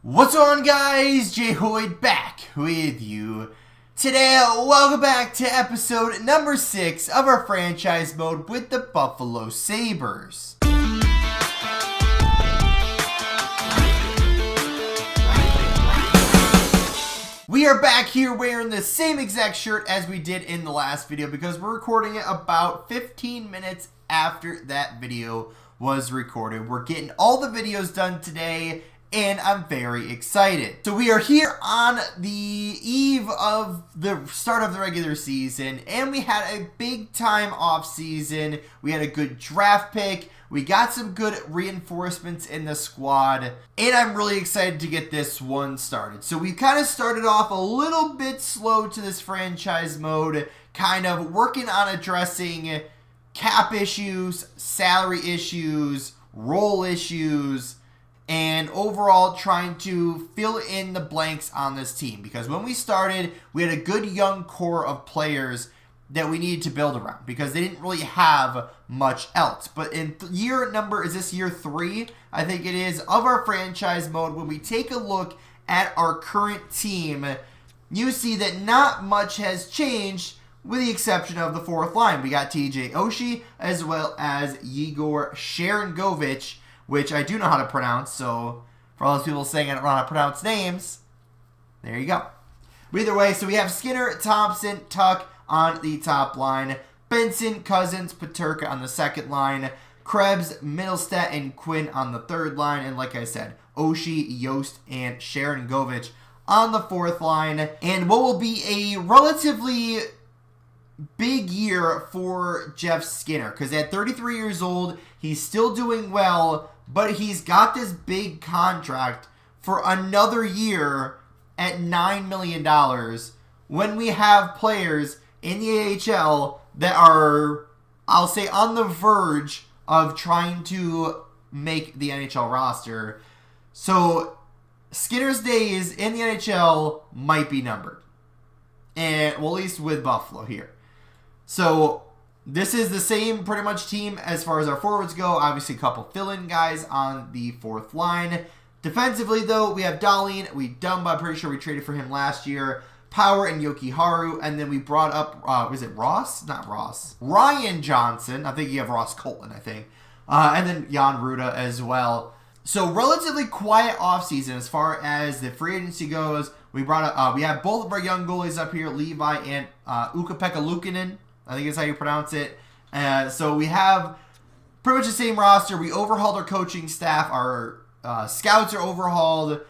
What's going on, guys? Jay Hoyd back with you. Today, welcome back to episode number 6 of our franchise mode with the Buffalo Sabres. We are back here wearing the same exact shirt as we did in the last video because we're recording it about 15 minutes after that video was recorded. We're getting all the videos done today, and I'm very excited. So we are here on the eve of the start of the regular season, and we had a big time off season. We had a good draft pick. We got some good reinforcements in the squad, and I'm really excited to get this one started. So we kind of started off a little bit slow to this franchise mode, kind of working on addressing cap issues, salary issues, role issues, and overall trying to fill in the blanks on this team. Because when we started, we had a good young core of players that we needed to build around because they didn't really have much else. But in year 3, I think it is, of our franchise mode, when we take a look at our current team, you see that not much has changed with the exception of the fourth line. We got TJ Oshie as well as Igor Sharangovich, which I do know how to pronounce, so for all those people saying I don't know how to pronounce names, there you go. But either way, so we have Skinner, Thompson, Tuck on the top line, Benson, Cousins, Peterka on the second line, Krebs, Middlestat, and Quinn on the third line, and like I said, Oshie, Yost, and Sharangovich on the fourth line. And what will be a relatively big year for Jeff Skinner, because at 33 years old, he's still doing well, but he's got this big contract for another year at $9 million when we have players in the AHL that are, I'll say, on the verge of trying to make the NHL roster. So Skinner's days in the NHL might be numbered, and well, at least with Buffalo here. So this is the same pretty much team as far as our forwards go. Obviously a couple fill-in guys on the fourth line. Defensively though, we have Dahlin. I'm pretty sure we traded for him last year. Power and Yoki Haru. And then we brought up, was it Ross? Not Ross. Ryan Johnson. I think you have Ross Colton, I think. And then Jan Ruda as well. So relatively quiet offseason as far as the free agency goes. We have both of our young goalies up here, Levi and Ukko-Pekka Luukkonen. I think is how you pronounce it. So we have pretty much the same roster. We overhauled our coaching staff. Our scouts are overhauled.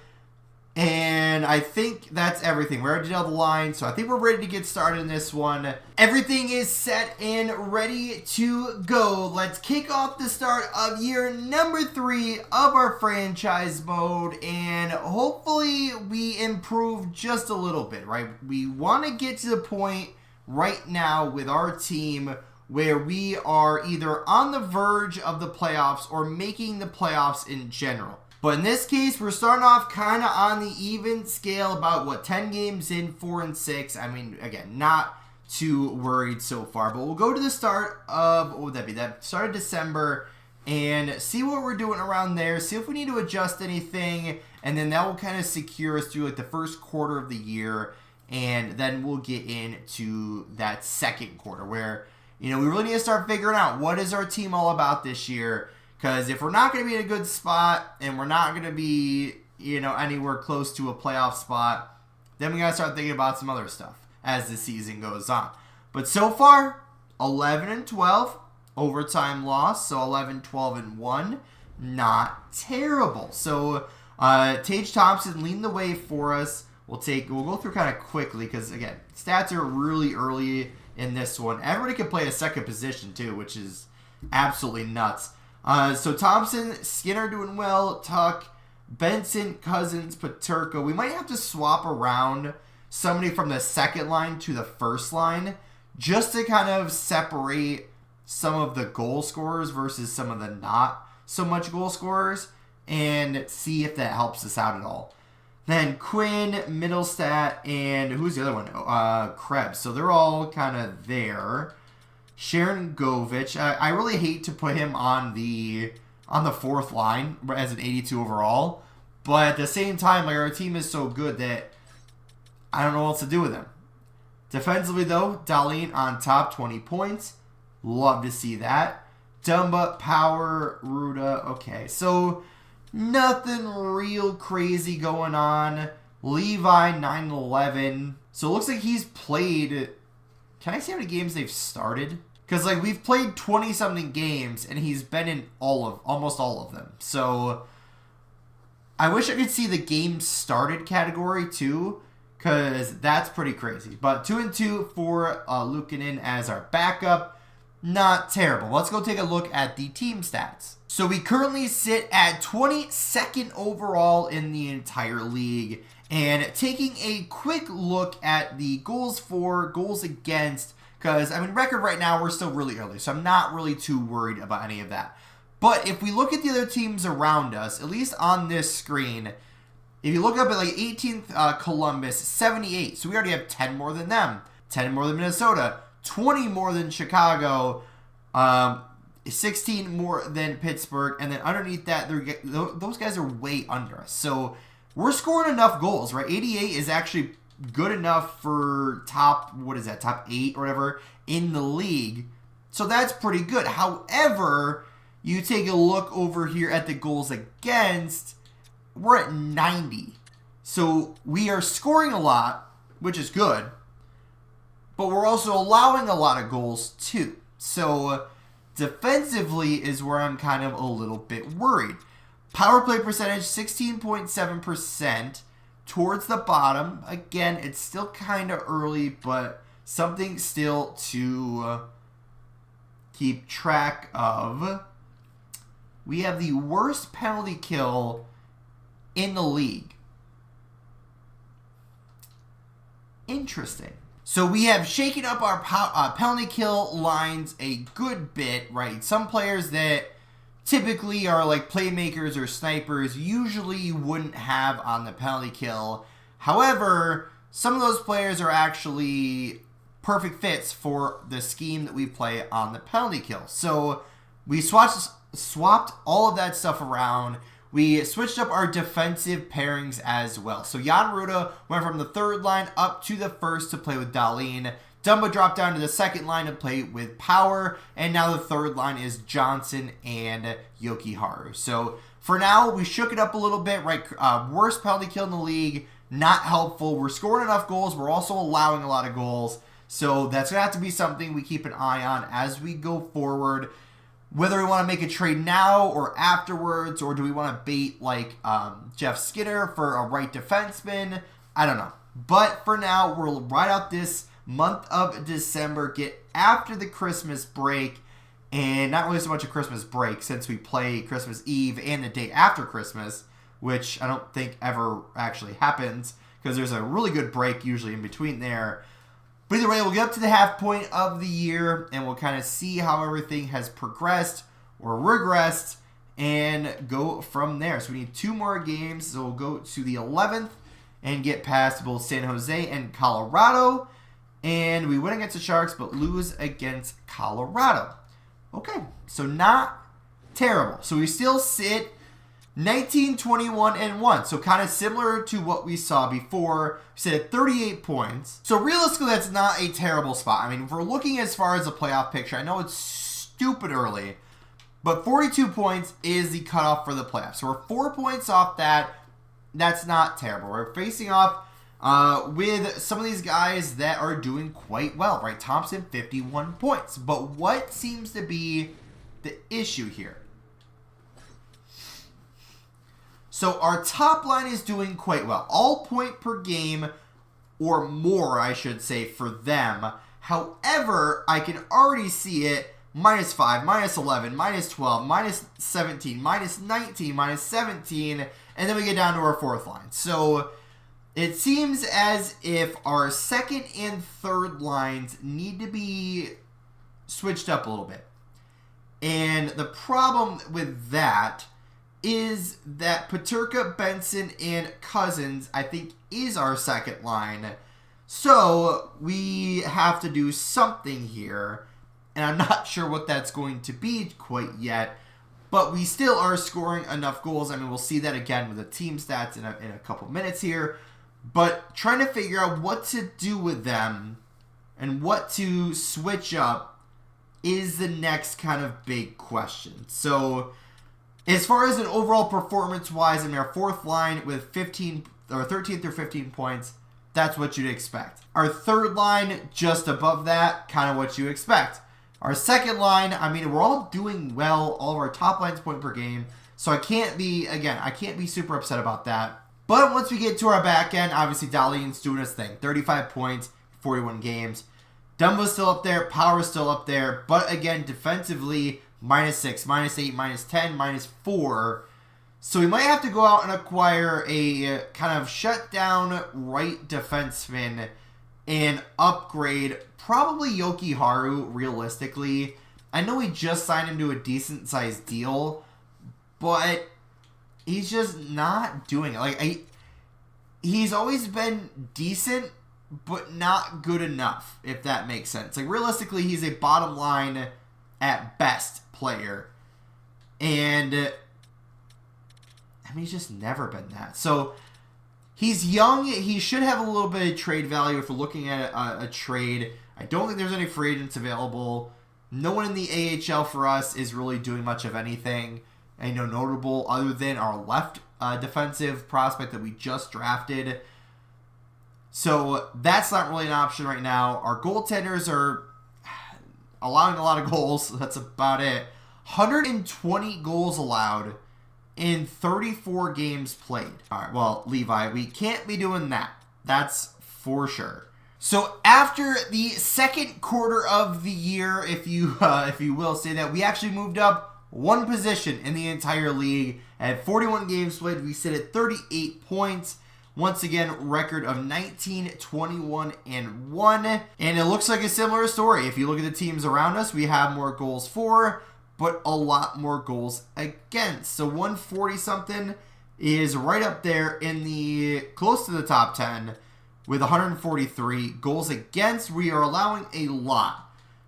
And I think that's everything. We already did all the lines, so I think we're ready to get started in this one. Everything is set and ready to go. Let's kick off the start of year number 3 of our franchise mode. And hopefully we improve just a little bit, right? We want to get to the point right now with our team where we are either on the verge of the playoffs or making the playoffs in general. But in this case, we're starting off kind of on the even scale, about 10 games in, 4-6. I mean, again, not too worried so far. But we'll go to the start of, what would that be? That start of December, and see what we're doing around there. See if we need to adjust anything, and then that will kind of secure us through like the first quarter of the year. And then we'll get into that second quarter where, we really need to start figuring out what is our team all about this year. Because if we're not going to be in a good spot and we're not going to be, anywhere close to a playoff spot, then we got to start thinking about some other stuff as the season goes on. But so far, 11-12, overtime loss, so 11-12-1, not terrible. So Tage Thompson leading the way for us. We'll go through kind of quickly because, again, stats are really early in this one. Everybody can play a second position, too, which is absolutely nuts. So Thompson, Skinner doing well, Tuck, Benson, Cousins, Peterka. We might have to swap around somebody from the second line to the first line just to kind of separate some of the goal scorers versus some of the not so much goal scorers and see if that helps us out at all. Then Quinn, Middlestat, and who's the other one? Krebs. So they're all kind of there. Sharangovich. I really hate to put him on the fourth line as an 82 overall, But at the same time, like, our team is so good that I don't know what else to do with him. Defensively, though, Dahlin on top, 20 points. Love to see that. Dumba, Power, Ruda. Okay, so nothing real crazy going on. Levi, 9-11. So it looks like he's played... Can I see how many games they've started? Because, like, we've played 20-something games, and he's been in almost all of them. So I wish I could see the games started category, too, because that's pretty crazy. But 2-2 for Luukkonen as our backup. Not terrible. Let's go take a look at the team stats. So we currently sit at 22nd overall in the entire league. And taking a quick look at the goals for, goals against, because, I mean, record right now, we're still really early, so I'm not really too worried about any of that. But if we look at the other teams around us, at least on this screen, if you look up at, like, 18th Columbus, 78. So we already have 10 more than them. 10 more than Minnesota. 20 more than Chicago. 16 more than Pittsburgh. And then underneath that, those guys are way under us. So we're scoring enough goals, right? 88 is actually good enough for top 8 or whatever in the league. So that's pretty good. However, you take a look over here at the goals against, we're at 90. So we are scoring a lot, which is good, but we're also allowing a lot of goals too. So defensively is where I'm kind of a little bit worried. Power play percentage, 16.7%, towards the bottom. Again, it's still kind of early, but something still to keep track of. We have the worst penalty kill in the league. Interesting. So we have shaken up our penalty kill lines a good bit, right? Some players that typically are like playmakers or snipers usually you wouldn't have on the penalty kill. However, some of those players are actually perfect fits for the scheme that we play on the penalty kill. So we swapped all of that stuff around. We switched up our defensive pairings as well. So Jan Ruda went from the third line up to the first to play with Dahlin. Dumba dropped down to the second line to play with Power, and now the third line is Johnson and Jokiharju. So for now, we shook it up a little bit, right? Worst penalty kill in the league, not helpful. We're scoring enough goals. We're also allowing a lot of goals. So that's going to have to be something we keep an eye on as we go forward. Whether we want to make a trade now or afterwards, or do we want to bait like Jeff Skinner for a right defenseman? I don't know. But for now, we'll ride out this month of December, get after the Christmas break, and not really so much a Christmas break since we play Christmas Eve and the day after Christmas, which I don't think ever actually happens because there's a really good break usually in between there. But either way, we'll get up to the half point of the year and we'll kind of see how everything has progressed or regressed and go from there. So we need 2 more games, so we'll go to the 11th and get past both San Jose and Colorado. And we win against the Sharks, but lose against Colorado. Okay, so not terrible. So we still sit 19, 21, and 1. So kind of similar to what we saw before. We sit at 38 points. So realistically, that's not a terrible spot. I mean, if we're looking as far as the playoff picture, I know it's stupid early, but 42 points is the cutoff for the playoffs. So we're 4 points off that. That's not terrible. We're facing off with some of these guys that are doing quite well, right? Thompson, 51 points. But what seems to be the issue here? So our top line is doing quite well. All point per game or more, I should say, for them. However, I can already see it -5, -11, -12, -17, -19, -17, and then we get down to our fourth line. So it seems as if our second and third lines need to be switched up a little bit. And the problem with that is that Peterka, Benson, and Cousins, I think, is our second line. So we have to do something here. And I'm not sure what that's going to be quite yet. but we still are scoring enough goals. I mean, we'll see that again with the team stats in a couple minutes here. But trying to figure out what to do with them and what to switch up is the next kind of big question. So as far as an overall performance-wise, I mean, our fourth line with 13 through 15 points, that's what you'd expect. Our third line, just above that, kind of what you expect. Our second line, I mean, we're all doing well. All of our top lines point per game. So I can't be super upset about that. But once we get to our back end, obviously Dahlin's doing his thing. 35 points, 41 games. Dumba's still up there. Power's still up there. But again, defensively, -6, -8, -10, -4. So we might have to go out and acquire a kind of shutdown right defenseman and upgrade probably Yoki Haru, realistically. I know we just signed him to a decent-sized deal, but he's just not doing it. Like, he's always been decent, but not good enough, if that makes sense. Like, realistically, he's a bottom line at best player. And I mean, he's just never been that. So he's young. He should have a little bit of trade value if we're looking at a trade. I don't think there's any free agents available. No one in the AHL for us is really doing much of anything. And notable other than our left defensive prospect that we just drafted. So that's not really an option right now. Our goaltenders are allowing a lot of goals. That's about it. 120 goals allowed in 34 games played. All right, well, Levi, we can't be doing that. That's for sure. So after the second quarter of the year, if you will say that, we actually moved up one position in the entire league. At 41 games played, we sit at 38 points. Once again, record of 19, 21, and 1. And it looks like a similar story. If you look at the teams around us, we have more goals for, but a lot more goals against. So 140-something is right up there in the close to the top 10 with 143 goals against. We are allowing a lot.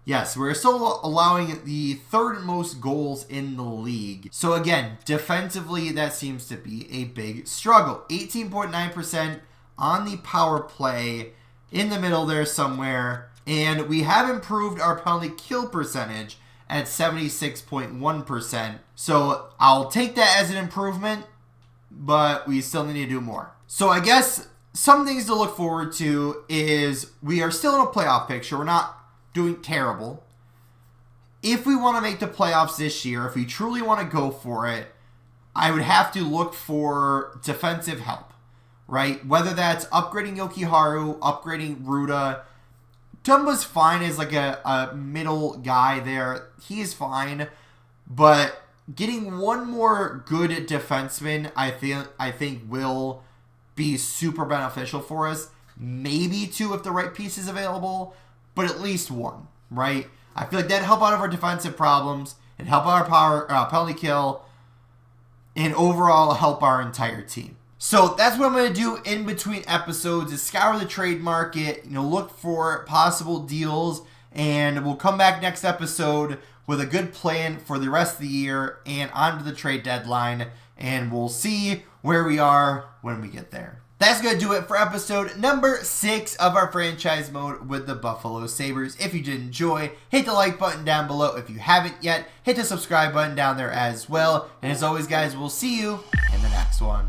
Yes, we're still allowing the third most goals in the league. So again, defensively, that seems to be a big struggle. 18.9% on the power play, in the middle there somewhere. And we have improved our penalty kill percentage at 76.1%. So I'll take that as an improvement, but we still need to do more. So I guess some things to look forward to is we are still in a playoff picture. We're not doing terrible. If we want to make the playoffs this year, if we truly want to go for it, I would have to look for defensive help, right? Whether that's upgrading Yoki Haru, upgrading Ruda. Dumba's fine as like a middle guy there. He is fine. But getting one more good defenseman, I think will be super beneficial for us. Maybe two if the right piece is available. But at least one, right? I feel like that'd help out of our defensive problems and help out our penalty kill and overall help our entire team. So that's what I'm going to do in between episodes is scour the trade market, look for possible deals, and we'll come back next episode with a good plan for the rest of the year and onto the trade deadline, and we'll see where we are when we get there. That's going to do it for episode number 6 of our franchise mode with the Buffalo Sabres. If you did enjoy, hit the like button down below. If you haven't yet, hit the subscribe button down there as well. And as always, guys, we'll see you in the next one.